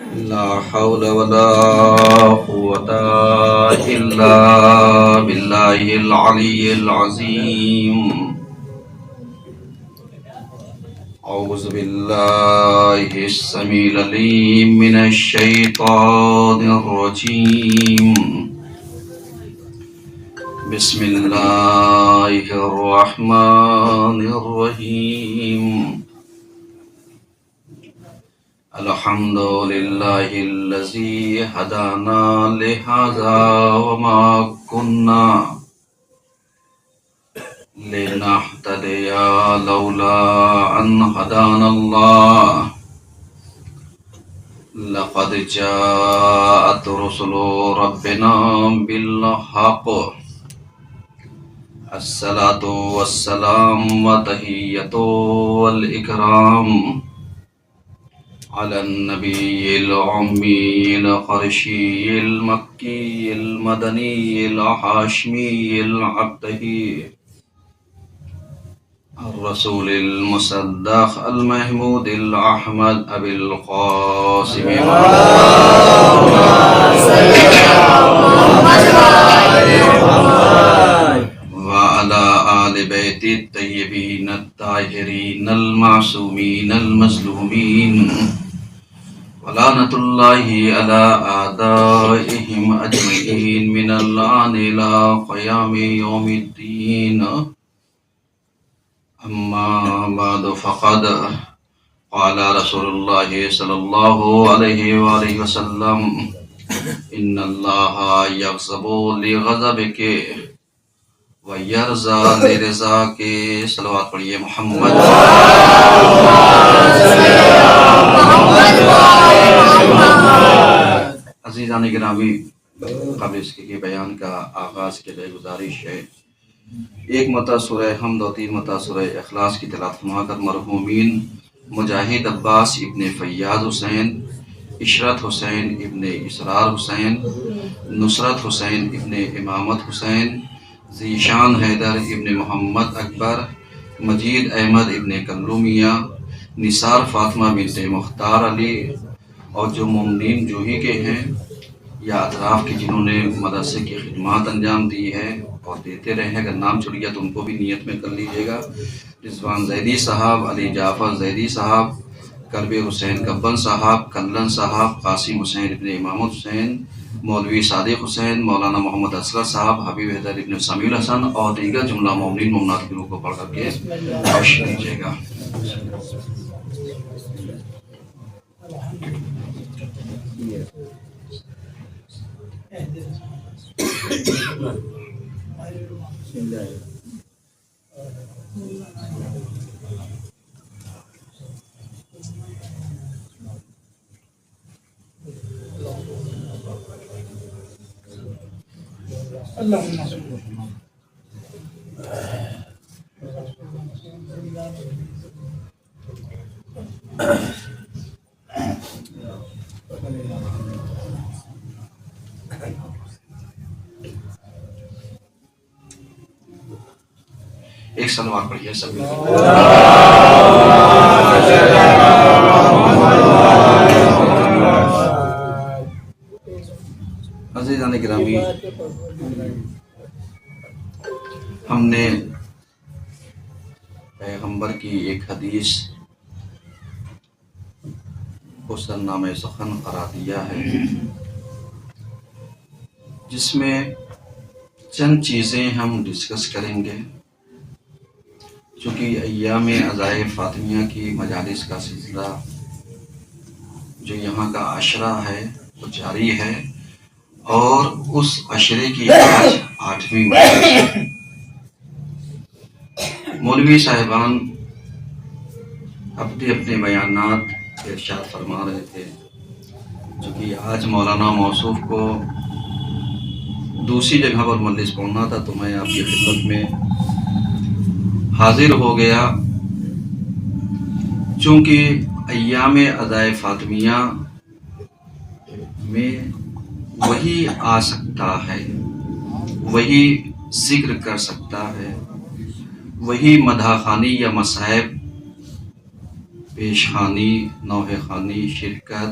لا حول ولا قوة إلا بالله العلي العظيم. أعوذ بالله السميع العليم من الشيطان الرجيم. بسم الله الرحمن الرحيم. الحمد لله الذي هدانا لهذا وما كنا لنهتدي لولا أن هدانا الله. لقد جاءت رسل ربنا بالحق. الصلاة والسلام وتحية والإكرام على النبي الأمي القرشي المكي المدني الهاشمي العبدي الرسول المصدق المحمود الأحمد أبي القاسم وعلى آل بيت الطيبين الطاهرين المعصومين المظلومين ولعنة الله على أعدائهم أجمعين من الآن إلى قيام يوم الدين. أما بعد فقد قال رسول الله صلى الله عليه وآله وسلم إن الله يغضب لغضبك ويرضى لرضاك. صلوات پڑھیے محمد. عزیزان گرامی، قبل اس کے بیان کا آغاز کے لیے گزارش ہے، ایک مرتبہ سورہ حمد اور 3 مرتبہ سورہ اخلاص کی تلاوت فرما کر مرحومین مجاہد عباس ابن فیاض حسین، عشرت حسین ابن اسرار حسین، نصرت حسین ابن امامت حسین، ذیشان حیدر ابن محمد اکبر، مجید احمد ابن کلومیہ، نثار فاطمہ بنت مختار علی اور جو مومنین جوہی کے ہیں یا اطراف کے جنہوں نے مدرسے کی خدمات انجام دی ہے اور دیتے رہے ہیں، اگر نام چھوٹ گیا تو ان کو بھی نیت میں کر لیجیے گا. رضوان زیدی صاحب، علی جعفر زیدی صاحب، کرب حسین کبن صاحب، کلن صاحب، قاسم حسین ابن امامت حسین، مولوی صادق حسین، مولانا محمد اسرت صاحب، حبیب حیدر ابن سمیع الحسن اور دیگر جملہ مومنین مومنات کی روح کو پڑھ کر کے پیش کیجیے گا. ایک سلوات پڑھیے سب مل کر. عزیزان گرامی، ہم نے پیغمبر کی ایک حدیث کو سرنامہ سخن قرار دیا ہے، جس میں چند چیزیں ہم ڈسکس کریں گے. چونکہ ایام عزائے فاطمیہ کی مجالس کا سلسلہ جو یہاں کا عشرہ ہے وہ جاری ہے، اور اس عشرے کی آج 8ویں مجلس ہے. مولوی صاحبان اپنے اپنے بیانات ارشاد فرما رہے تھے. چونکہ آج مولانا موصوف کو دوسری جگہ پر مجلس پڑھنا تھا تو میں آپ کی خدمت میں حاضر ہو گیا. چونکہ ایام عزائے فاطمیہ میں وہی آ سکتا ہے، وہی ذکر کر سکتا ہے، وہی مدح خوانی یا مصائب پیش خوانی، نوحہ خوانی، شرکت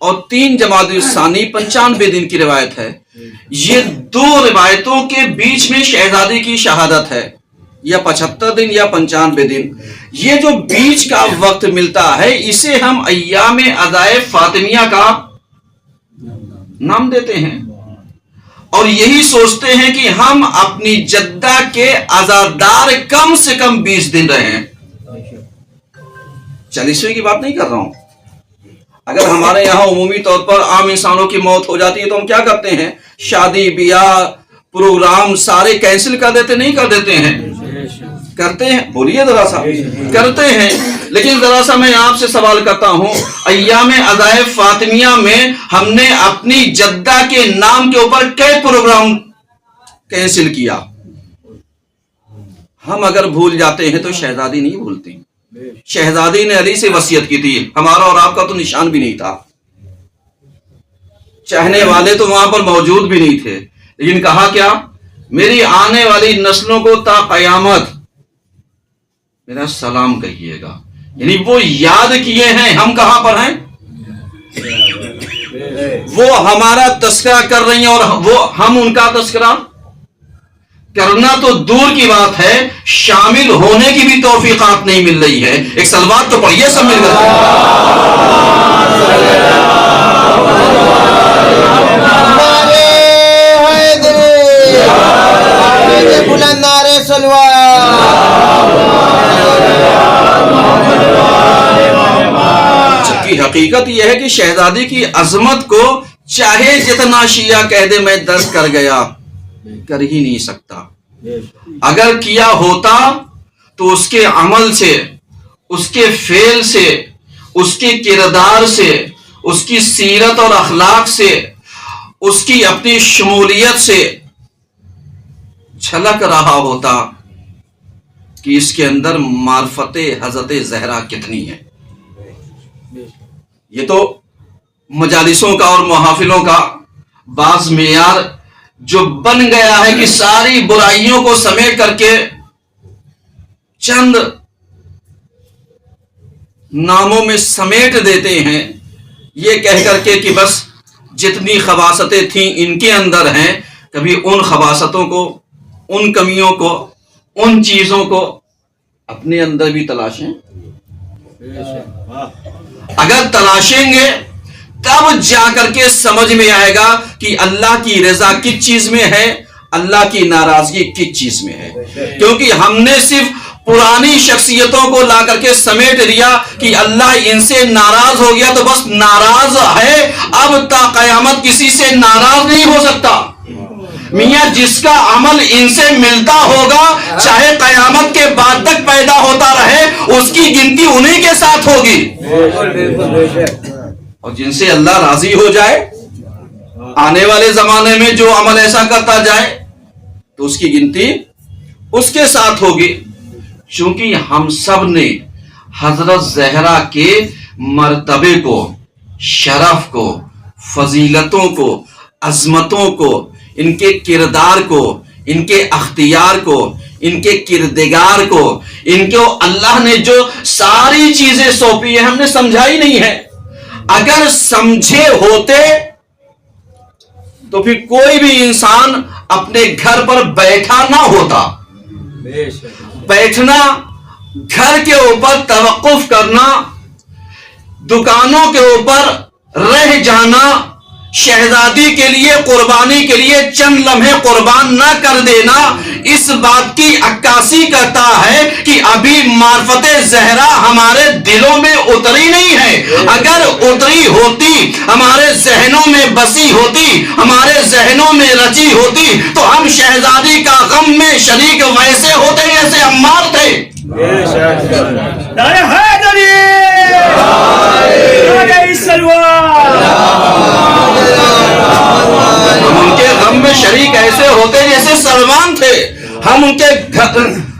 اور 3 جمادی الثانی 95 دن کی روایت ہے. یہ 2 روایتوں کے بیچ میں شہزادی کی شہادت ہے، یا 75 دن یا 95 دن. یہ جو بیچ کا وقت ملتا ہے اسے ہم ایام عزائے فاطمیہ کا نام دیتے ہیں، اور یہی سوچتے ہیں کہ ہم اپنی جدہ کے عزادار کم سے کم 20 دن رہے ہیں. 40ویں کی بات نہیں کر رہا ہوں. اگر ہمارے یہاں عمومی طور پر عام انسانوں کی موت ہو جاتی ہے تو ہم کیا کرتے ہیں؟ شادی بیاہ پروگرام سارے کینسل کر دیتے، نہیں کر دیتے ہیں؟ کرتے ہیں. بولیے ذرا سا. کرتے ہیں. لیکن ذرا سا میں آپ سے سوال کرتا ہوں، ایام عزائے فاطمیہ میں ہم نے اپنی جدہ کے نام کے اوپر کئی پروگرام کینسل کیا؟ ہم اگر بھول جاتے ہیں تو شہزادی نہیں بھولتی. شہزادی نے علی سے وصیت کی تھی، ہمارا اور آپ کا تو نشان بھی نہیں تھا، چاہنے والے تو وہاں پر موجود بھی نہیں تھے، لیکن کہا کیا؟ میری آنے والی نسلوں کو تا قیامت میرا سلام کہیے گا. یعنی وہ یاد کیے ہیں ہم کہاں پر ہیں، وہ ہمارا تذکرہ کر رہی ہیں، اور وہ ہم ان کا تذکرہ کرنا تو دور کی بات ہے، شامل ہونے کی بھی توفیقات نہیں مل رہی ہے. ایک صلوات تو پڑھیے سب مل کر. جبکہ حقیقت یہ ہے کہ شہزادی کی عظمت کو چاہے جتنا شیعہ کہہ دے میں درک کر گیا، کر ہی نہیں سکتا. اگر کیا ہوتا تو اس کے عمل سے، اس کے فعل سے، اس کے کردار سے، اس کی سیرت اور اخلاق سے، اس کی اپنی شمولیت سے چھلک رہا ہوتا کہ اس کے اندر معرفت حضرت زہرا کتنی ہے. یہ تو مجالسوں کا اور محافلوں کا بعض معیار جو بن گیا ہے کہ ساری برائیوں کو سمیٹ کر کے چند ناموں میں سمیٹ دیتے ہیں، یہ کہہ کر کے کہ بس جتنی خباثتیں تھیں ان کے اندر ہیں. کبھی ان خباثتوں کو، ان کمیوں کو، ان چیزوں کو اپنے اندر بھی تلاشیں. اگر تلاشیں گے تب جا کر کے سمجھ میں آئے گا کہ اللہ کی رضا کس چیز میں ہے، اللہ کی ناراضگی کس چیز میں ہے. کیونکہ ہم نے صرف پرانی شخصیتوں کو لا کر کے سمیٹ لیا کہ اللہ ان سے ناراض ہو گیا تو بس ناراض ہے، اب تا قیامت کسی سے ناراض نہیں ہو سکتا. میاں جس کا عمل ان سے ملتا ہوگا چاہے قیامت کے بعد تک پیدا ہوتا رہے، اس کی گنتی انہی کے ساتھ ہوگی. اور جن سے اللہ راضی ہو جائے، آنے والے زمانے میں جو عمل ایسا کرتا جائے تو اس کی گنتی اس کے ساتھ ہوگی. چونکہ ہم سب نے حضرت زہرا کے مرتبے کو، شرف کو، فضیلتوں کو، عظمتوں کو، ان کے کردار کو، ان کے اختیار کو، ان کے کردگار کو، ان کو اللہ نے جو ساری چیزیں سونپی ہیں ہم نے سمجھا ہی نہیں ہے. اگر سمجھے ہوتے تو پھر کوئی بھی انسان اپنے گھر پر بیٹھا نہ ہوتا. بیٹھنا، گھر کے اوپر توقف کرنا، دکانوں کے اوپر رہ جانا، شہزادی کے لیے قربانی کے لیے چند لمحے قربان نہ کر دینا، اس بات کی عکاسی کرتا ہے کہ ابھی معرفت زہرا ہمارے دلوں میں اتری نہیں ہے. اگر اتری ہوتی، ہمارے ذہنوں میں بسی ہوتی، ہمارے ذہنوں میں رچی ہوتی تو ہم شہزادی کا غم میں شریک ویسے ہوتے جیسے عمار تھے. ہم ان کے غم میں شریک ایسے ہوتے جیسے سلمان تھے، ہم ان کے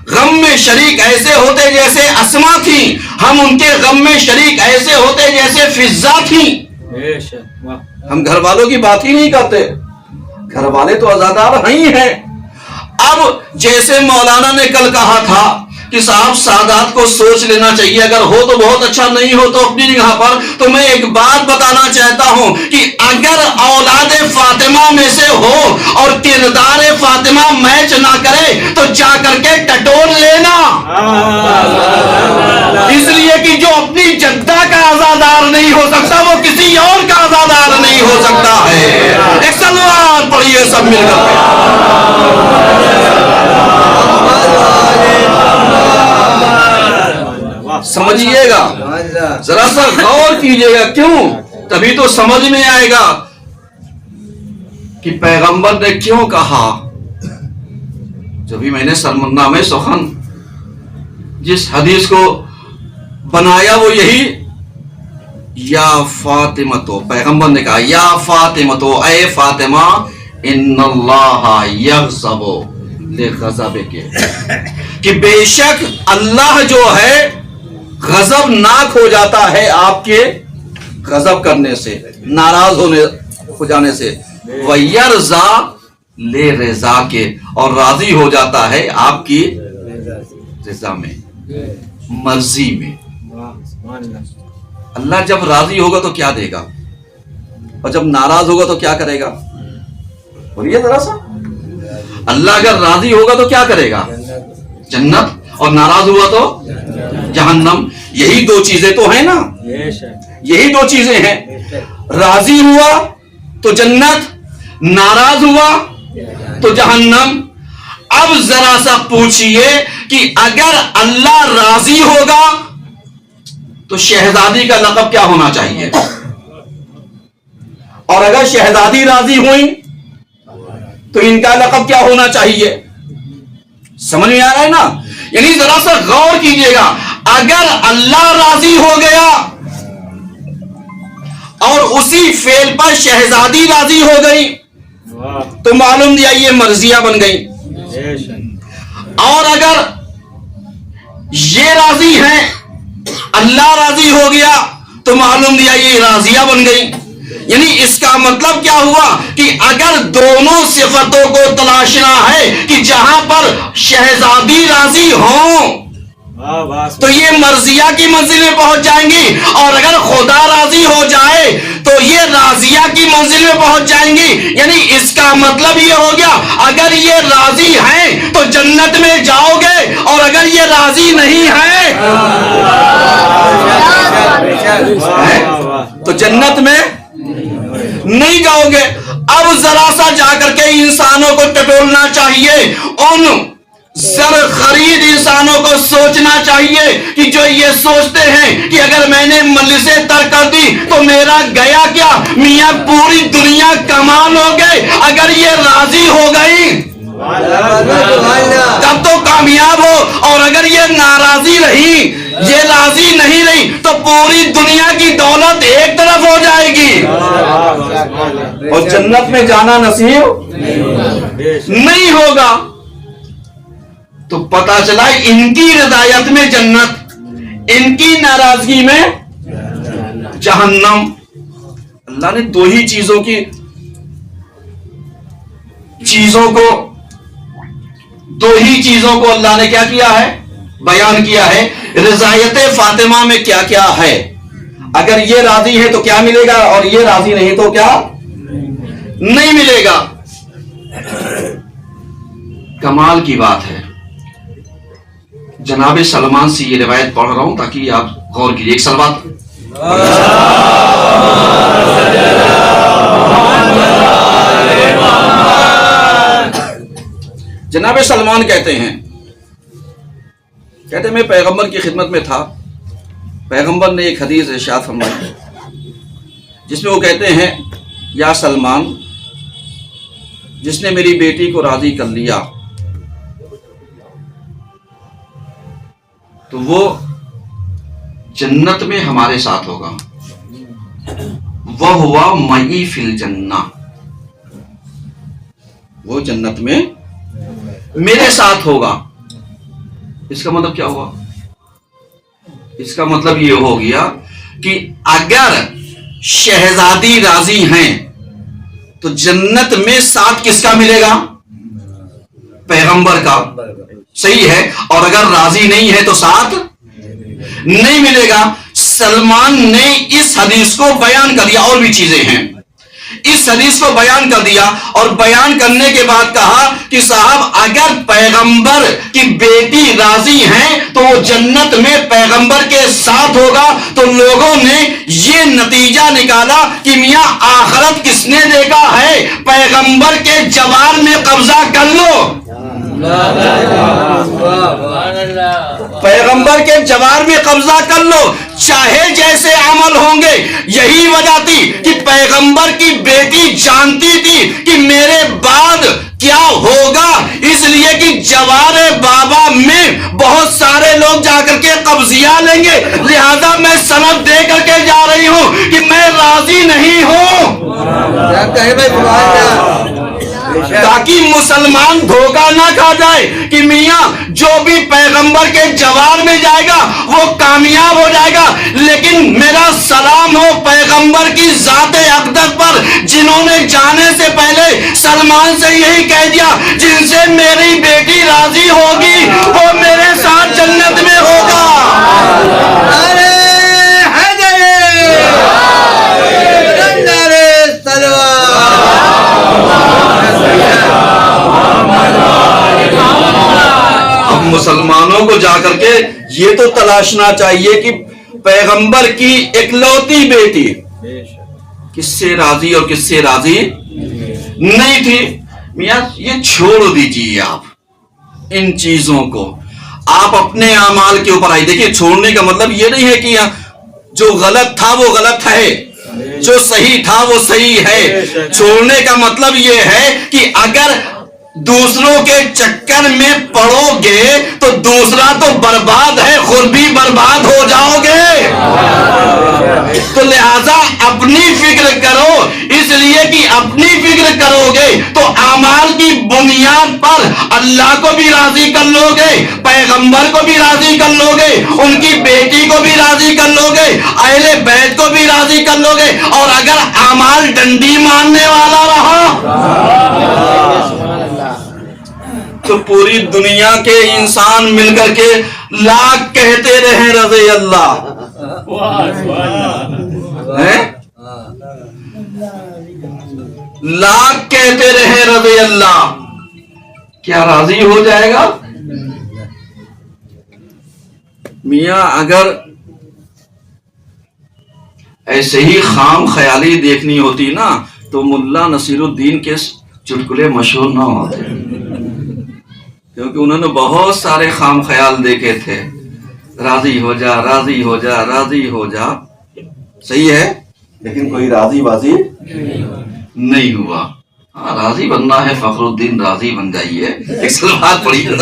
غم میں شریک ایسے ہوتے جیسے اسما تھیں، ہم ان کے غم میں شریک ایسے ہوتے جیسے فضا تھیں. ہم گھر والوں کی بات ہی نہیں کرتے، گھر والے تو عزادار ہی ہیں. اب جیسے مولانا نے کل کہا تھا کہ صاحب سادات کو سوچ لینا چاہیے، اگر ہو تو بہت اچھا، نہیں ہو تو اپنی نگاہ پر۔ تو میں ایک بات بتانا چاہتا ہوں کہ اگر اولاد فاطمہ میں سے ہو اور کردار فاطمہ میچ نہ کرے تو جا کر کے ٹٹول لینا، اس لیے کہ جو اپنی جدہ کا عزادار نہیں ہو سکتا وہ کسی اور کا عزادار نہیں ہو سکتا ہے۔ ایک سلوات پڑھیے سب مل کر کے۔ سمجھیے گا، ذرا سا غور کیجئے گا، کیوں؟ تبھی تو سمجھ میں آئے گا کہ پیغمبر نے کیوں کہا۔ جب بھی میں نے سرمنامہ سخن جس حدیث کو بنایا وہ یہی، یا فاطمہ، تو پیغمبر نے کہا یا فاطمہ، تو اے فاطمہ، ان اللہ یغضب لغضبک، کہ بے شک اللہ جو ہے غضب ناک ہو جاتا ہے آپ کے غضب کرنے سے، ناراض ہو جانے سے، وَيَرْضَى لِرِضَاكِ، اور راضی ہو جاتا ہے آپ کی رضا میں، مرضی میں۔ اللہ جب راضی ہوگا تو کیا دے گا، اور جب ناراض ہوگا تو کیا کرے گا؟ بولیے ذرا سا۔ اللہ اگر راضی ہوگا تو کیا کرے گا؟ جنت، اور ناراض ہوا تو جہنم۔ یہی دو چیزیں تو ہیں نا، یہی دو چیزیں ہیں، راضی ہوا تو جنت، ناراض ہوا تو جہنم۔ اب ذرا سا پوچھئے کہ اگر اللہ راضی ہوگا تو شہزادی کا لقب کیا ہونا چاہیے، اور اگر شہزادی راضی ہوئی تو ان کا لقب کیا ہونا چاہیے؟ سمجھ میں آ رہا ہے نا؟ یعنی ذرا سا غور کیجئے گا، اگر اللہ راضی ہو گیا اور اسی فعل پر شہزادی راضی ہو گئی تو معلوم دیا یہ مرضیہ بن گئی، اور اگر یہ راضی ہیں، اللہ راضی ہو گیا تو معلوم دیا یہ راضیہ بن گئی۔ یعنی اس کا مطلب کیا ہوا کہ اگر دونوں صفتوں کو تلاشنا ہے کہ جہاں پر شہزادی راضی ہوں تو یہ مرضیہ کی منزل میں پہنچ جائیں گی، اور اگر خدا راضی ہو جائے تو یہ راضیہ کی منزل میں پہنچ جائیں گی۔ یعنی اس کا مطلب یہ ہو گیا اگر یہ راضی ہیں تو جنت میں جاؤ گے، اور اگر یہ راضی نہیں ہیں تو جنت میں نہیں جاؤ گے۔ اب ذرا سا جا کر کے انسانوں کو ٹٹولنا چاہیے، ان زر خرید انسانوں کو سوچنا چاہیے کہ جو یہ سوچتے ہیں کہ اگر میں نے مجلسیں ترک کر دی تو میرا گیا کیا، میاں پوری دنیا کمال ہو گئے۔ اگر یہ راضی ہو گئی تب تو کامیاب ہو، اور اگر یہ ناراضی رہی، یہ راضی نہیں رہی تو پوری دنیا کی دولت ایک طرف ہو جائے گی اور جنت میں جانا نصیب نہیں ہوگا۔ تو پتا چلا ان کی رضایت میں جنت، ان کی ناراضگی میں جہنم۔ اللہ نے دو ہی چیزوں کو اللہ نے کیا کیا ہے، بیان کیا ہے۔ رضایت فاطمہ میں کیا کیا ہے، اگر یہ راضی ہے تو کیا ملے گا، اور یہ راضی نہیں تو کیا نہیں ملے گا۔ کمال کی بات ہے۔ جناب سلمان سے یہ روایت پڑھ رہا ہوں تاکہ آپ غور کیجیے۔ ایک سلوات۔ جناب سلمان کہتے ہیں میں پیغمبر کی خدمت میں تھا، پیغمبر نے ایک حدیث ارشاد فرمائی جس میں وہ کہتے ہیں، یا سلمان، جس نے میری بیٹی کو راضی کر لیا تو وہ جنت میں ہمارے ساتھ ہوگا، وہ ہوا مئی فی الجنہ، وہ جنت میں میرے ساتھ ہوگا۔ اس کا مطلب کیا ہوا؟ اس کا مطلب یہ ہو گیا کہ اگر شہزادی راضی ہیں تو جنت میں ساتھ کس کا ملے گا؟ پیغمبر کا۔ صحیح ہے، اور اگر راضی نہیں ہے تو ساتھ نہیں ملے گا۔ سلمان نے اس حدیث کو بیان کر دیا، اور بھی چیزیں ہیں، اس حدیث کو بیان کر دیا، اور بیان کرنے کے بعد کہا کہ صاحب اگر پیغمبر کی بیٹی راضی ہیں تو وہ جنت میں پیغمبر کے ساتھ ہوگا۔ تو لوگوں نے یہ نتیجہ نکالا کہ میاں آخرت کس نے دیکھا ہے، پیغمبر کے جوار میں قبضہ کر لو، پیغمبر کے جوار میں قبضہ کر لو، چاہے جیسے عمل ہوں گے۔ یہی وجہ تھی کہ پیغمبر کی بیٹی جانتی تھی کہ میرے بعد کیا ہوگا، اس لیے کہ جوار بابا میں بہت سارے لوگ جا کر کے قبضیہ لیں گے، لہذا میں سند دے کر کے جا رہی ہوں کہ میں راضی نہیں ہوں، تاکہ مسلمان دھوکہ نہ کھا جائے کہ میاں جو بھی پیغمبر کے جوار میں جائے گا وہ کامیاب ہو جائے گا۔ لیکن میرا سلام ہو پیغمبر کی ذات اقدس پر، جنہوں نے جانے سے پہلے سلمان سے یہی کہہ دیا جن سے میری بیٹی راضی ہوگی وہ میرے ساتھ جنت میں ہوگا۔ اب مسلمانوں کو جا کر کے یہ تو تلاشنا چاہیے کہ پیغمبر کی اکلوتی بیٹی کس سے راضی اور کس سے راضی نہیں تھی۔ میاں یہ چھوڑ دیجیے آپ ان چیزوں کو، آپ اپنے اعمال کے اوپر آئیے۔ دیکھیے چھوڑنے کا مطلب یہ نہیں ہے کہ جو غلط تھا وہ غلط ہے، جو صحیح تھا وہ صحیح ہے۔ چھوڑنے کا مطلب یہ ہے کہ اگر دوسروں کے چکر میں پڑو گے تو دوسرا تو برباد ہے، خود بھی برباد ہو جاؤ گے۔ تو لہذا اپنی فکر کرو، اس لیے کہ اپنی فکر کرو گے تو اعمال کی بنیاد پر اللہ کو بھی راضی کر لو گے، پیغمبر کو بھی راضی کر لو گے، ان کی بیٹی کو بھی راضی کر لو گے، اہل بیت کو بھی راضی کر لو گے۔ اور اگر اعمال ڈنڈی مارنے والا رہا تو پوری دنیا کے انسان مل کر کے لاکھ کہتے رہیں رضی اللہ، لاکھ کہتے رہیں رضی اللہ، کیا راضی ہو جائے گا؟ میاں اگر ایسے ہی خام خیالی دیکھنی ہوتی نا تو ملا نصیر الدین کے چٹکلے مشہور نہ ہوتے، کیونکہ انہوں نے بہت سارے خام خیال دیکھے تھے، راضی ہو جا، راضی ہو جا، راضی ہو جا، صحیح ہے، لیکن کوئی راضی بازی نہیں ہوا۔ ہاں راضی بننا ہے، فخر الدین راضی بن جائیے۔ ایک سلوات پڑھیے۔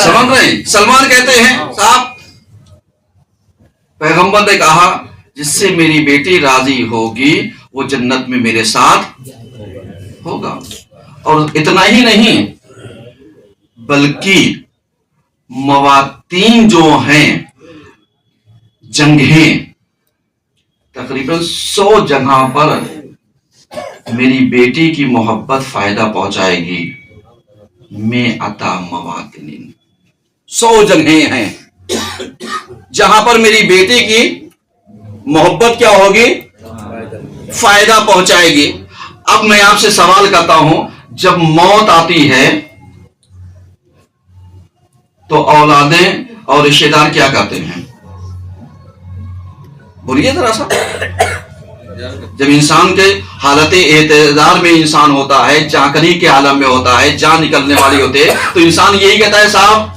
سمجھ رہے ہیں؟ سلمان کہتے ہیں صاحب پیغمبر نے کہا جس سے میری بیٹی راضی ہوگی وہ جنت میں میرے ساتھ ہوگا۔ اور اتنا ہی نہیں بلکہ مواتین جو ہیں، جنگیں، تقریباً 100 جگہ پر میری بیٹی کی محبت فائدہ پہنچائے گی۔ میں عطا مواتین، 100 جگہیں ہیں جہاں پر میری بیٹی کی محبت کیا ہوگی؟ فائدہ پہنچائے گی۔ اب میں آپ سے سوال کرتا ہوں، جب موت آتی ہے تو اولادیں اور رشتے دار کیا کرتے ہیں؟ بولیے ذرا سا۔ جب انسان کے حالت اعتدار میں انسان ہوتا ہے، چاکری کے عالم میں ہوتا ہے، جان نکلنے والی ہوتے ہے، تو انسان یہی کہتا ہے صاحب،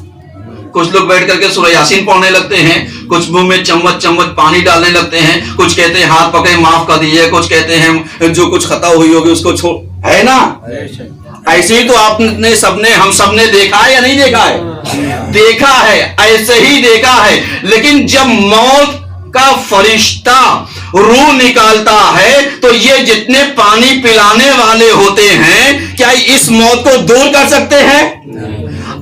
کچھ لوگ بیٹھ کر کے سورہ یاسین پڑھنے لگتے ہیں، کچھ منہ میں چمچ چمچ پانی ڈالنے لگتے ہیں، کچھ کہتے ہیں ہاتھ پکڑے معاف کر دیجیے، کچھ کہتے ہیں جو کچھ خطا ہوئی ہوگی اس کو چھوڑ، ہے نا؟ ایسے ہی تو آپ نے ہم سب نے دیکھا ہے یا نہیں دیکھا ہے؟ دیکھا ہے، ایسے ہی دیکھا ہے۔ لیکن جب موت کا فرشتہ روح نکالتا ہے تو یہ جتنے پانی پلانے والے ہوتے ہیں کیا اس موت کو دور کر سکتے ہیں؟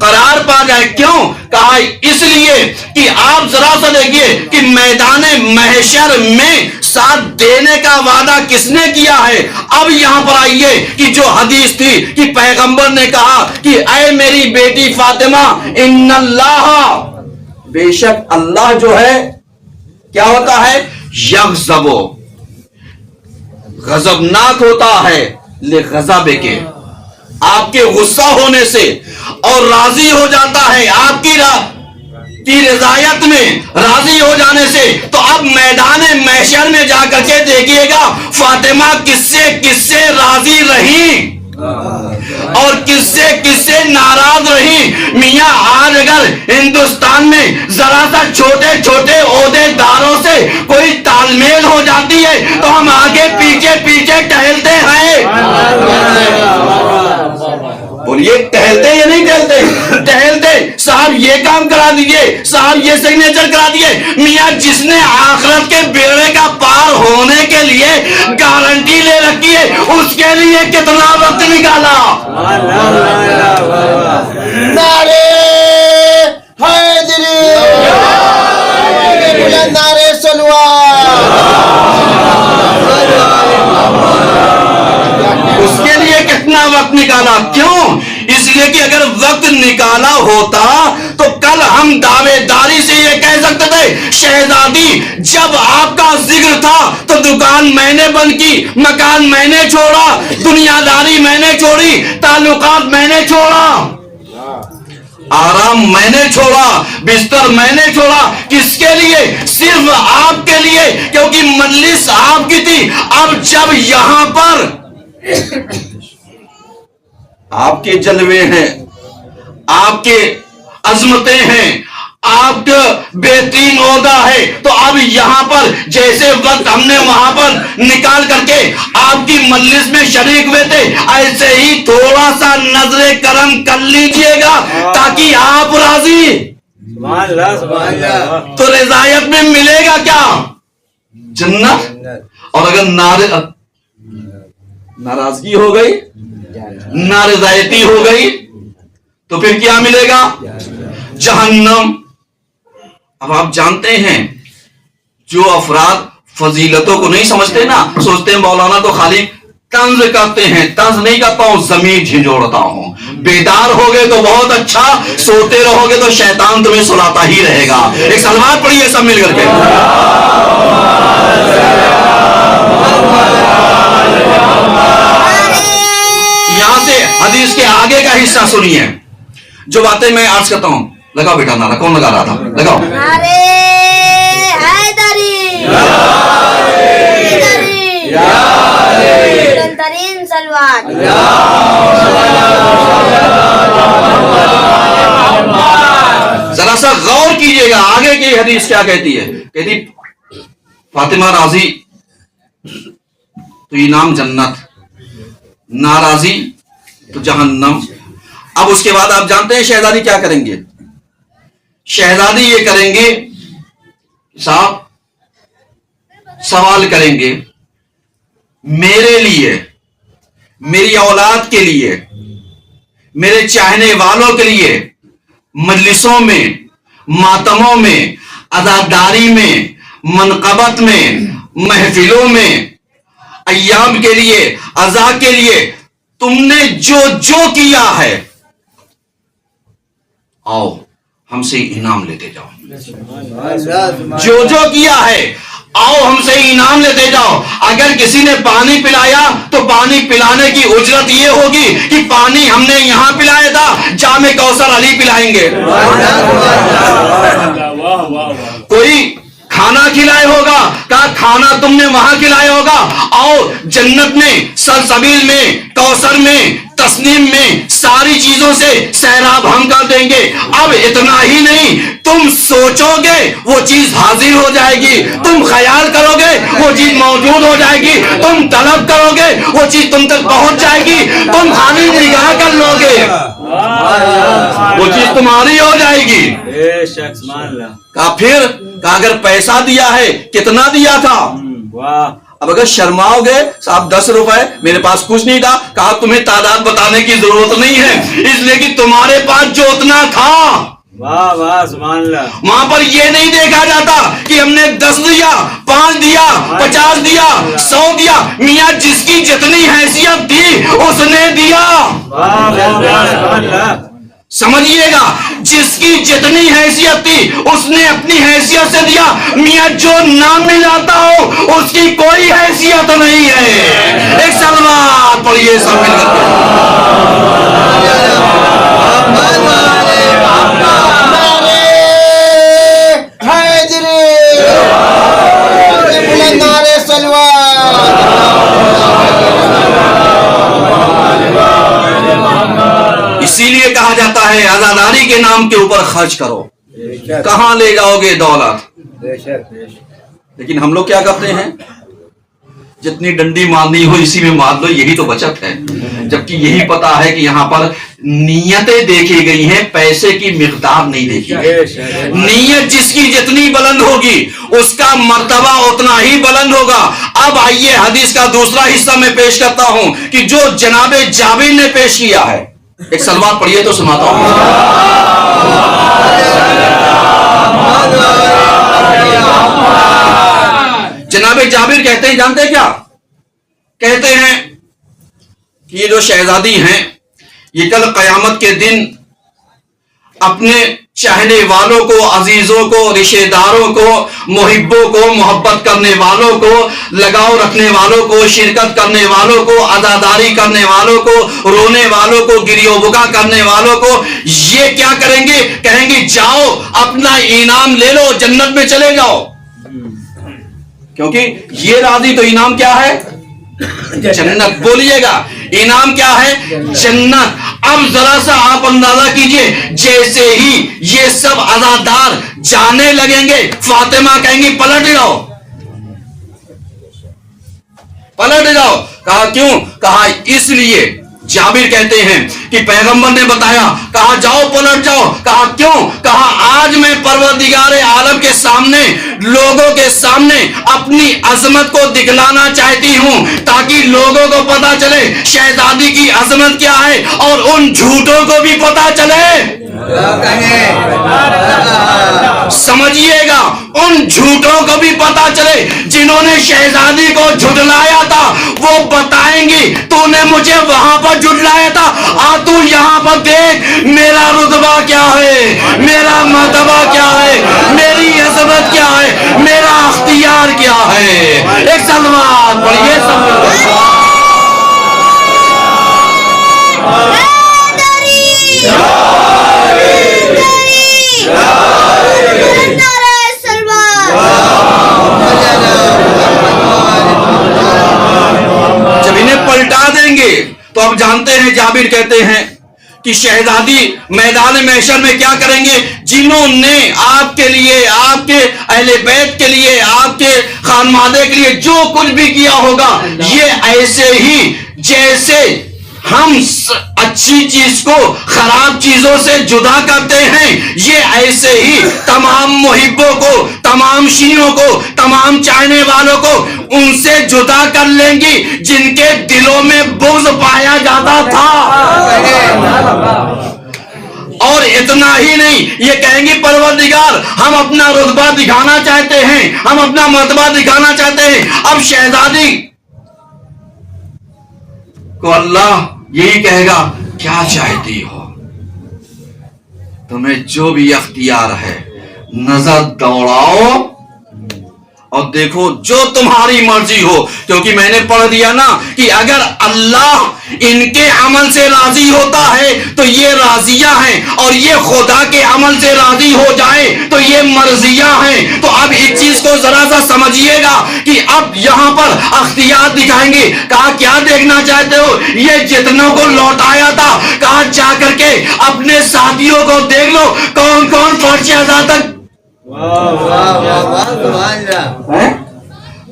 قرار پا جائے. کیوں کہا؟ اس لیے کہ آپ ذرا سا دیکھیے کہ میدان محشر میں ساتھ دینے کا وعدہ کس نے کیا ہے. اب یہاں پر آئیے کہ جو حدیث تھی کہ پیغمبر نے کہا کہ اے میری بیٹی فاطمہ، ان اللہ، بے شک اللہ جو ہے کیا ہوتا ہے؟ یغضب، غضبناک ہوتا ہے، لغضب کے، آپ کے غصہ ہونے سے، اور راضی ہو جاتا ہے آپ کی رضایت میں، راضی ہو جانے سے. تو اب میدان محشر میں جا کر کے دیکھیے گا فاطمہ کس سے راضی رہی اور کس سے ناراض رہی. میاں آج اگر ہندوستان میں ذرا سا چھوٹے چھوٹے عہدے داروں سے کوئی تال میل ہو جاتی ہے تو ہم آگے پیچھے ٹہلتے ہیں. بولیے ٹہلتے یا نہیں ٹہلتے؟ ٹہلتے. صاحب یہ کام کرا دیجئے، صاحب یہ سگنیچر کرا دیجئے. میاں جس نے آخرت کے بیڑے کا پار ہونے کے لیے گارنٹی لے رکھی ہے اس کے لیے کتنا وقت نکالا. نعرے حیدری، نعرے صلوات. اس کے لیے کتنا وقت نکالا. کیوں؟ اس لیے کہ اگر وقت نکالا ہوتا تو کل ہم دعوے داری سے یہ کہہ سکتے تھے شہزادی جب آپ کا ذکر تھا تو دکان میں نے بند کی، مکان میں نے چھوڑا، دنیا داری میں نے چھوڑی، تعلقات میں نے چھوڑا، آرام میں نے چھوڑا، بستر میں نے چھوڑا. کس کے لیے؟ صرف آپ کے لیے، کیونکہ مجلس آپ کی تھی. اب جب یہاں پر آپ کے جلوے ہیں، آپ کے عظمتیں ہیں، آپ کا بہترین عہدہ ہے، تو اب یہاں پر جیسے وقت ہم نے وہاں پر نکال کر کے آپ کی مجلس میں شریک ہوئے تھے، ایسے ہی تھوڑا سا نظر کرم کر لیجئے گا تاکہ آپ راضی. تو رضایت میں ملے گا کیا؟ جنت. اور اگر ناراضگی ہو گئی، نارضایتی ہو گئی تو پھر کیا ملے گا؟ جہنم. اب آپ جانتے ہیں جو افراد فضیلتوں کو نہیں سمجھتے نا، سوچتے ہیں مولانا تو خالی طنز کرتے ہیں. طنز نہیں کرتا ہوں، ضمیر جھنجھوڑتا ہوں. بیدار ہوگے تو بہت اچھا، سوتے رہو گے تو شیطان تمہیں سلاتا ہی رہے گا. ایک سلوات پڑھیے سب مل کر کے. یہاں سے حدیث کے آگے کا حصہ سنیے. جو باتیں میں عرض کرتا ہوں، لگاؤ بیٹا نعرہ. کون لگا رہا تھا؟ لگاؤ. نعرے حیدری، بلندترین صلوات. ذرا سا غور کیجئے گا آگے کی حدیث کیا کہتی ہے. کہتی فاطمہ راضی تو انعام جنت، ناراضی تو جہنم. اب اس کے بعد آپ جانتے ہیں شہزادی کیا کریں گے؟ شہزادی یہ کریں گے، صاحب سوال کریں گے میرے لیے، میری اولاد کے لیے، میرے چاہنے والوں کے لیے مجلسوں میں، ماتموں میں، عزاداری میں، منقبت میں، محفلوں میں، ایام کے لیے، عزا کے لیے تم نے جو کیا ہے آؤ ہم سے انعام لیتے جاؤ. جو کیا ہے آؤ ہم سے انعام لیتے جاؤ. اگر کسی نے پانی پلایا تو پانی پلانے کی اجرت یہ ہوگی کہ پانی ہم نے یہاں پلایا تھا، جام کوثر علی پلائیں گے. کوئی کھانا کھلائے ہوگا، کہا کھانا تم نے وہاں کھلایا ہوگا، آؤ جنت میں، سلسبیل میں، کوثر میں، تسنیم میں، ساری چیزوں سے سیراب ہم کر دیں گے. اب اتنا ہی نہیں، تم سوچو گے وہ چیز حاضر ہو جائے گی، تم خیال کرو گے وہ چیز موجود ہو جائے گی، تم طلب کرو گے وہ چیز تم تک پہنچ جائے گی، تم خالی نگاہ کر لو گے وہ چیز تمہاری ہو جائے گی. کہا پھر، کہا اگر پیسہ دیا ہے کتنا دیا تھا؟ اب اگر شرماؤ گے صاحب 10 روپے میرے پاس کچھ نہیں تھا، کہا تمہیں تعداد بتانے کی ضرورت نہیں ہے، اس لیے کہ تمہارے پاس جو اتنا تھا، سبحان اللہ، وہاں پر یہ نہیں دیکھا جاتا کہ ہم نے 10 دیا، 5 دیا، 50 دیا، 100 دیا، میاں جس کی جتنی حیثیت تھی اس نے دیا. سبحان اللہ، سمجھیے گا، جس کی جتنی حیثیت تھی اس نے اپنی حیثیت سے دیا. میاں جو نہ ملاتا ہو اس کی کوئی حیثیت نہیں ہے. ایک سلوات پڑھیے سب مل کر نعرے سلوات. اسی لیے کہا جاتا ہے عزاداری کے نام کے اوپر خرچ کرو، کہاں لے جاؤ گے دولت. لیکن ہم لوگ کیا کرتے ہیں، جتنی ڈنڈی مارنی ہو اسی میں مار لو، یہی تو بچت ہے. جبکہ یہی پتا ہے کہ یہاں پر نیتیں دیکھی گئی ہیں، پیسے کی مقدار نہیں دیکھی گئی. نیت جس کی جتنی بلند ہوگی اس کا مرتبہ اتنا ہی بلند ہوگا. اب آئیے حدیث کا دوسرا حصہ میں پیش کرتا ہوں کہ جو جناب جابر نے پیش کیا ہے. ایک سلوات پڑھیے تو سناتا ہوں. جناب جابر کہتے ہیں، جانتے ہیں کیا کہتے ہیں کہ یہ جو شہزادی ہیں یہ کل قیامت کے دن اپنے چاہنے والوں کو، عزیزوں کو، رشتہ داروں کو، محبوں کو، محبت کرنے والوں کو، لگاؤ رکھنے والوں کو، شرکت کرنے والوں کو، عزاداری کرنے والوں کو، رونے والوں کو، گریو بکا کرنے والوں کو یہ کیا کریں گے، کہیں گے جاؤ اپنا انعام لے لو، جنت میں چلے جاؤ. کیونکہ یہ راضی تو انعام کیا ہے، جنت. بولیے گا انعام کیا ہے، جنت. اب ذرا سا آپ اندازہ کیجئے، جیسے ہی یہ سب عزادار جانے لگیں گے فاطمہ کہیں گی پلٹ جاؤ، پلٹ جاؤ. کہا کیوں، کہا اس لیے جابر کہتے ہیں کہ پیغمبر نے بتایا، کہا جاؤ پلٹ جاؤ. کہا کیوں، کہا آج میں پروردگار عالم کے سامنے، لوگوں کے سامنے اپنی عظمت کو دکھلانا چاہتی ہوں تاکہ لوگوں کو پتا چلے شہزادی کی عظمت کیا ہے اور ان جھوٹوں کو بھی پتا چلے. سمجھیے گا، ان جھوٹوں کو بھی پتا چلے جنہوں نے شہزادی کو جھٹلایا تھا. وہ بتائیں گی تو نے مجھے وہاں پر جھٹلایا تھا، تو یہاں پر دیکھ میرا رتبہ کیا ہے، میرا مرتبہ کیا ہے، میری عظمت کیا ہے، میرا اختیار کیا ہے. ایک سلوات پڑھیے سب. جب انہیں پلٹا دیں گے تو اب جانتے ہیں جابر کہتے ہیں کہ شہزادی میدان محشر میں کیا کریں گے، جنہوں نے آپ کے لیے، آپ کے اہل بیت کے لیے، آپ کے خانوادے کے لیے جو کچھ بھی کیا ہوگا، یہ ایسے ہی جیسے ہم اچھی چیز کو خراب چیزوں سے جدا کرتے ہیں، یہ ایسے ہی تمام محبوں کو، تمام شیعوں کو، تمام چاہنے والوں کو ان سے جدا کر لیں گی جن کے دلوں میں بغض پایا جاتا تھا. اور اتنا ہی نہیں، یہ کہیں گے پروردگار ہم اپنا رتبہ دکھانا چاہتے ہیں، ہم اپنا مرتبہ دکھانا چاہتے ہیں. اب شہزادی کو اللہ یہی کہے گا کیا چاہتی ہو، تمہیں جو بھی اختیار ہے نظر دوڑاؤ اور دیکھو جو تمہاری مرضی ہو. کیونکہ میں نے پڑھ دیا نا کہ اگر اللہ ان کے عمل سے راضی ہوتا ہے تو یہ راضیہ ہیں، اور یہ خدا کے عمل سے راضی ہو جائے تو یہ مرضیہ ہیں. تو اب اس چیز کو ذرا سا سمجھیے گا کہ اب یہاں پر اختیار دکھائیں گے. کہا کیا دیکھنا چاہتے ہو، یہ جتنوں کو لوٹایا تھا، کہا جا کر کے اپنے ساتھیوں کو دیکھ لو کون کون فرش اعزاز تک،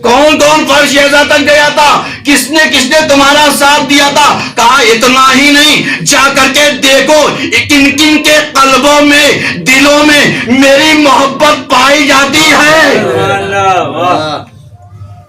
کون کون فرش اعزاز تک گیا تھا، کس نے تمہارا ساتھ دیا تھا. کہا اتنا ہی نہیں، جا کر کے دیکھو کن کن کے قلبوں میں، دلوں میں میری محبت پائی جاتی ہے.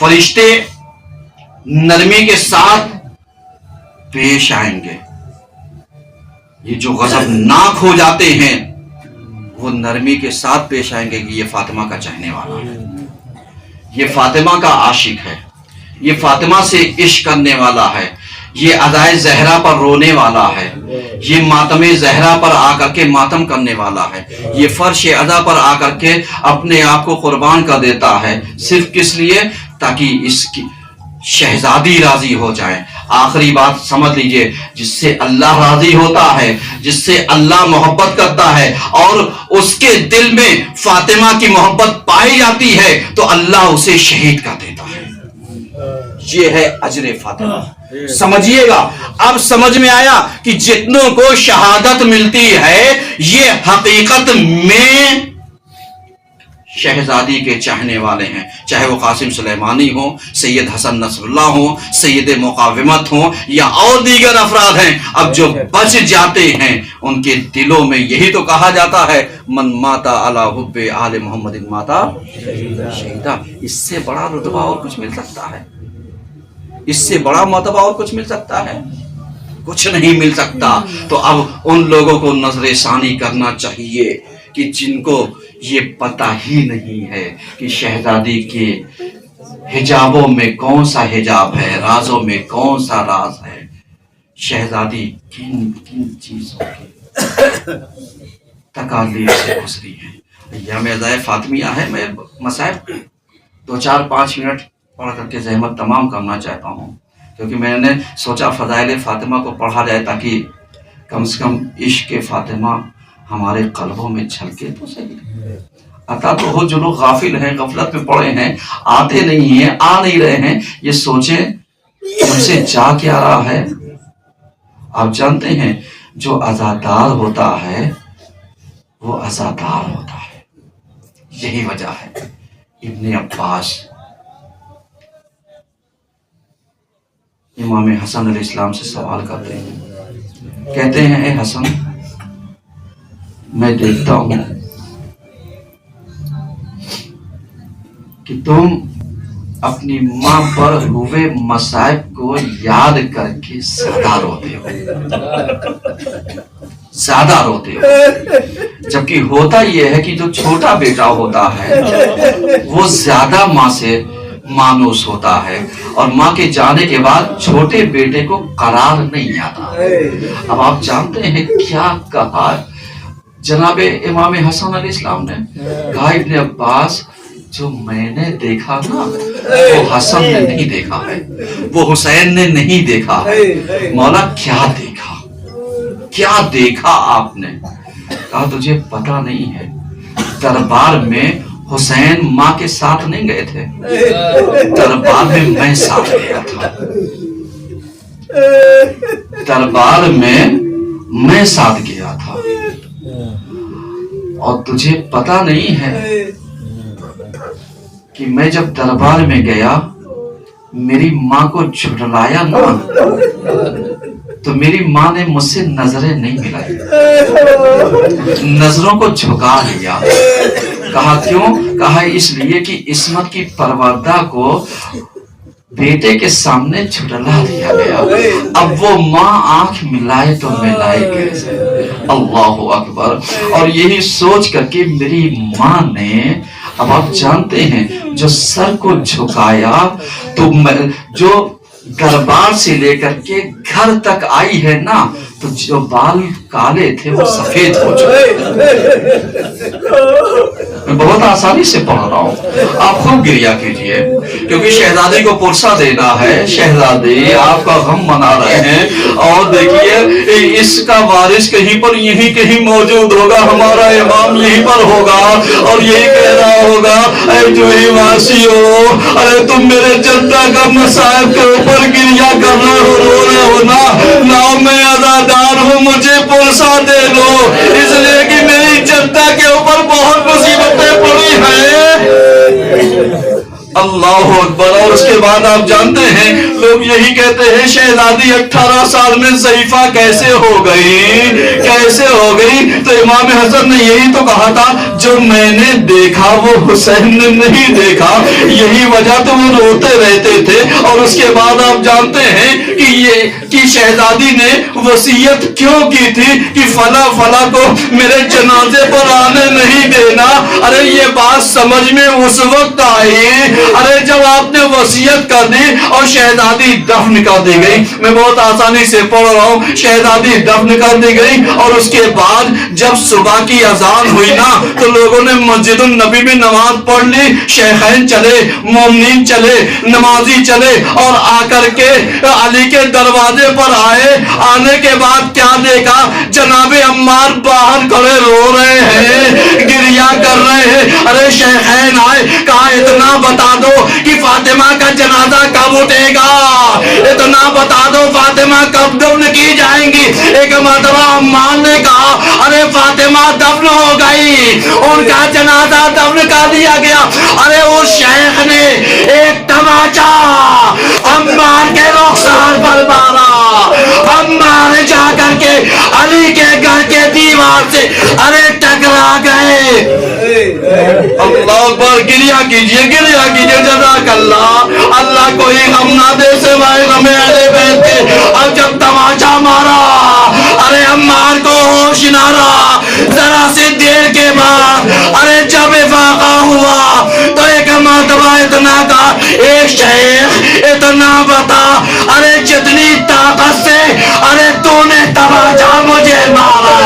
فرشتے نرمی کے ساتھ پیش آئیں گے. یہ جو غضبناک ہو جاتے ہیں وہ نرمی کے ساتھ پیش آئیں گے کہ یہ فاطمہ کا چاہنے والا ہے, یہ فاطمہ کا عاشق ہے, یہ فاطمہ سے عشق کرنے والا ہے, یہ ادائے زہرا پر رونے والا ہے, یہ ماتم زہرا پر آ کر کے ماتم کرنے والا ہے, یہ فرش ادا پر آ کر کے اپنے آپ کو قربان کر دیتا ہے. صرف کس لیے؟ تاکہ اس کی شہزادی راضی ہو جائے. آخری بات سمجھ لیجئے, جس سے اللہ راضی ہوتا ہے, جس سے اللہ محبت کرتا ہے اور اس کے دل میں فاطمہ کی محبت پائی جاتی ہے تو اللہ اسے شہید کر دیتا ہے. یہ ہے اجر فاطمہ. سمجھیے گا. اب سمجھ میں آیا کہ جتنوں کو شہادت ملتی ہے یہ حقیقت میں شہزادی کے چاہنے والے ہیں, چاہے وہ قاسم سلیمانی ہوں, سید حسن نصر اللہ ہوں, سید مقاومت ہوں یا اور دیگر افراد ہیں. اب جو بچ جاتے ہیں ان کے دلوں میں یہی تو کہا جاتا ہے من ماتا علی حب آل محمد ماتا شہیدا. اس سے بڑا رتبہ اور کچھ مل سکتا ہے؟ اس سے بڑا مرتبہ اور کچھ مل سکتا ہے؟ کچھ نہیں مل سکتا. تو اب ان لوگوں کو نظر ثانی کرنا چاہیے کہ جن کو یہ پتہ ہی نہیں ہے کہ شہزادی کے حجابوں میں کون سا حجاب ہے, رازوں میں کون سا راز ہے, شہزادی کن کن چیزوں کے تکالیف سے گزری ہے. ایام ازائے فاطمیہ ہے. میں مصائب 2-4-5 منٹ پڑھ کر کے زحمت تمام کرنا چاہتا ہوں, کیونکہ میں نے سوچا فضائل فاطمہ کو پڑھا جائے تاکہ کم سے کم عشق فاطمہ ہمارے قلبوں میں چھلکے تو صحیح. عطا تو ہو جو لوگ غافل ہیں, غفلت میں پڑے ہیں, آتے نہیں ہیں, آ نہیں رہے ہیں, یہ سوچیں ان سے جا کیا رہا ہے. آپ جانتے ہیں جو عزادار ہوتا ہے وہ عزادار ہوتا ہے. یہی وجہ ہے. ابن عباس امام حسن علیہ السلام سے سوال کرتے ہیں, کہتے ہیں اے حسن, میں دیکھتا ہوں کہ تم اپنی ماں پر ہوئے مصائب کو یاد کر کے زیادہ روتے ہو, زیادہ روتے ہو. جبکہ ہوتا یہ ہے کہ جو چھوٹا بیٹا ہوتا ہے وہ زیادہ ماں سے مانوس ہوتا ہے, اور ماں کے جانے کے بعد چھوٹے بیٹے کو قرار نہیں آتا. اب آپ جانتے ہیں کیا کہا جناب امام حسن علیہ السلام نے؟ کہا ابن عباس, جو میں نے دیکھا نا وہ حسن نے نہیں دیکھا ہے, وہ حسین نے نہیں دیکھا ہے. مولا کیا دیکھا, کیا دیکھا آپ نے؟ کہا تجھے پتہ نہیں ہے, دربار میں حسین ماں کے ساتھ نہیں گئے تھے, دربار میں میں ساتھ گیا تھا, دربار میں میں ساتھ گیا تھا. اور تجھے پتہ نہیں ہے کہ میں جب دربار میں گیا میری ماں کو جھٹلایا نا تو میری ماں نے مجھ سے نظریں نہیں ملائی, نظروں کو جھکا لیا. کہا کیوں؟ کہا اس لیے کہ عصمت کی پروردہ کو بیٹے کے سامنے جھٹلا دیا گیا. اب وہ ماں آنکھ ملائے تو ملائے کیسے؟ اللہ اکبر. اور یہی سوچ کر کے میری ماں نے, اب آپ جانتے ہیں جو سر کو جھکایا تو جو دربار سے لے کر کے گھر تک آئی ہے نا تو جو بال کالے تھے وہ سفید ہو چکے. میں بہت آسانی سے پڑھ رہا ہوں, آپ خوب گریہ کیجئے کیونکہ شہزادی کو پرسہ دینا ہے. شہزادی آپ کا غم منا رہے ہیں, اور دیکھیے اس کا وارث کہیں پر یہیں کہیں موجود ہوگا, ہمارا امام یہیں پر ہوگا اور یہی کہہ رہا ہوگا اے جو ہی واسی ہو, ارے تم میرے جدہ کا مصائب کے اوپر گریہ کر رہے ہو, رو رہے ہو نا میں عزادار ہوں, مجھے پرسہ دے دو, اس لیے کہ میری جدہ کے اوپر بہت مصیبتیں پڑی ہیں. اللہ اکبر. اور اس کے بعد آپ جانتے ہیں لوگ یہی کہتے ہیں شہزادی 18 سال میں ضعیفہ کیسے ہو گئی، کیسے ہو گئی؟ تو امام حسن نے یہی تو کہا تھا جو میں نے دیکھا وہ حسین نے نہیں دیکھا، یہی وجہ تو وہ روتے رہتے تھے. اور اس کے بعد آپ جانتے ہیں کہ شہزادی نے وصیت کیوں کی تھی کہ فلاں فلاں کو میرے جنازے پر آنے نہیں دینا. ارے یہ بات سمجھ میں اس وقت آئی ارے جب آپ نے وصیت کر دی اور شہزادی دفن کر دی گئی. میں بہت آسانی سے پڑھ رہا ہوں. شہزادی دفن کر دی گئی اور اس کے بعد جب صبح کی اذان ہوئی نا تو لوگوں نے مسجد النبی میں نماز پڑھ لی. شیخین چلے، مومنین چلے، نمازی چلے اور آ کر کے علی کے دروازے پر آئے. آنے کے بعد کیا دیکھا؟ جناب عمار باہر کھڑے رو رہے ہیں، گریا کر رہے ہیں. ارے شیخین آئے، کہا اتنا بتا دو کہ فاطمہ کا جنازہ کب اٹھے گا، اتنا بتا دو فاطمہ کب دفن کی جائیں گی. ایک مرتبہ عمار نے کہا ارے فاطمہ دفن ہو گئی، ان کا جنازہ دفن کر دیا گیا. ارے اس شیخ نے ایک تماچا عمار کے رخسار پر مارا. عمار جا کر کے علی کے گھر کے دیوار سے ارے ٹکرا گئے. اللہ اکبر. گریا کیجئے، گریا کیجئے. جزاک اللہ. اللہ کوئی غم نہ دے سوائے غم اہل بیت کے. اب جب تماچا مارا ارے عمار کو ہوش نہ رہا. ذرا سی دیر کے بعد ارے جب افاقہ ہوا تو ایک مرتبہ اتنا کہا ایک شیخ اتنا بتا ارے جتنی طاقت سے ارے تو نے تماچا مجھے مارا.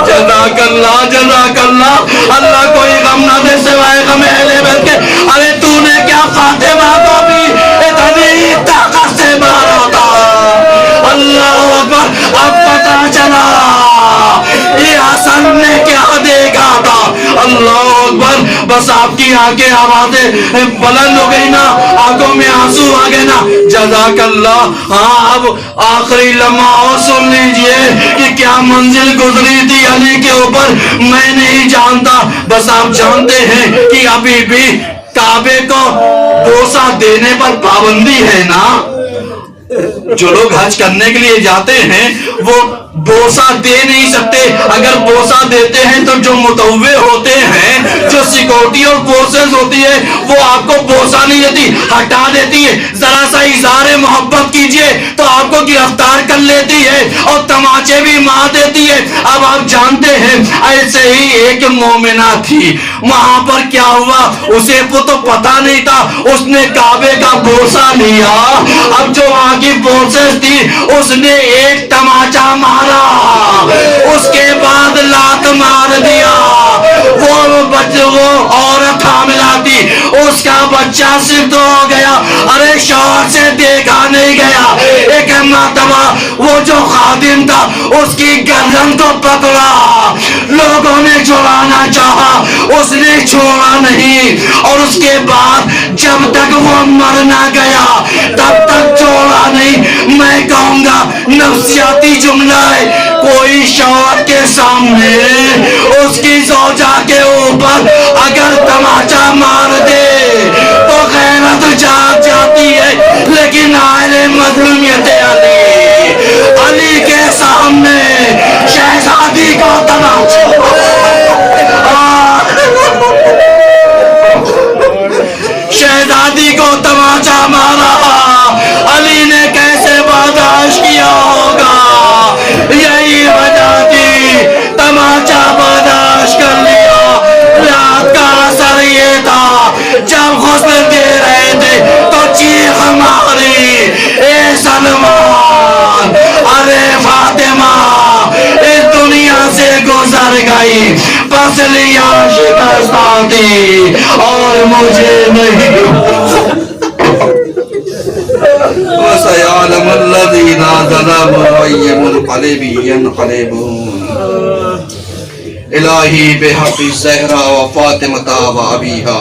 جزاک اللہ، جزاک اللہ. اللہ کوئی غم نہ دے سوائے غم اہل بیت کے. ارے تو نے کیا فاطمہ کو بھی اتنی طاقت سے مارا تھا. اللہ اکبر. اب پتا چلا یہ حسن نے کیا دیکھا تھا. اللہ اکبر. بس آپ کی آنکھیں آوازیں بلند ہو گئی نا، آنکھوں میں آنسو آ گئے نا. جزاک اللہ. ہاں اب آخری لمحہ اور سن لیجئے کہ کیا منزل گزری تھی علی کے اوپر میں نہیں جانتا. بس آپ جانتے ہیں کہ ابھی بھی کعبے کو بوسہ دینے پر پابندی ہے نا. جو لوگ حج کرنے کے لیے جاتے ہیں وہ بوسہ دے نہیں سکتے. اگر بوسہ دیتے ہیں تو جو متوع ہوتے ہیں، جو سیکورٹی اور فورسز ہوتی ہے وہ آپ کو بوسہ نہیں دیتی، ہٹا دیتی ہے. ذرا سا اظہار محبت کیجئے تو آپ کو گرفتار کر لیتی ہے اور تماچے بھی مار دیتی ہے. اب آپ جانتے ہیں ایسے ہی ایک مومنہ تھی، وہاں پر کیا ہوا اسے کو تو پتا نہیں تھا. اس نے کعبے کا بوسہ لیا. اب جو وہاں کی فورسز تھی اس نے ایک تماچا مارا، اس کے بعد لات مار دیا. وہ عورت حاملہ تھی، اس کا بچہ صرف ہو گیا. ارے شوہر سے دیکھا نہیں گیا. ایک مرتبہ وہ جو خادم تھا اس کی گردن کو پکڑا، لوگوں نے چھڑانا چاہا، اس نے چھوڑا نہیں. اور اس کے بعد جب تک وہ مر نہ گیا تب تک چھوڑا نہیں. میں کہوں گا نفسیاتی جملہ ہے، کوئی شوہر کے سامنے اس کی زوجہ کے اوپر اگر تماچا مار دے تو غیرت جاگ جاتی ہے. لیکن آئے مظلومیت علی کے سامنے شہزادی کو تماچا شہزادی کو تماچا مارا. علی نے کیسے برداشت کیا ہوگا؟ یہی وجہ تھی تماچا برداشت کر لیا. رات کا اثر یہ تھا جب غسل دے رہے تھے تو چیخ ماری اے سلمان، ارے فاطمہ اس دنیا سے گزر گئی، پسلیاں شکستہ تھی اور مجھے نہیں. وَسَيَعْلَمُ الَّذِينَ ظَلَمُوا أَيَّ مُنقَلِبٍ يَنقَلِبُونَ. الہی بحق الزہرا و فاطمہ و ابیہا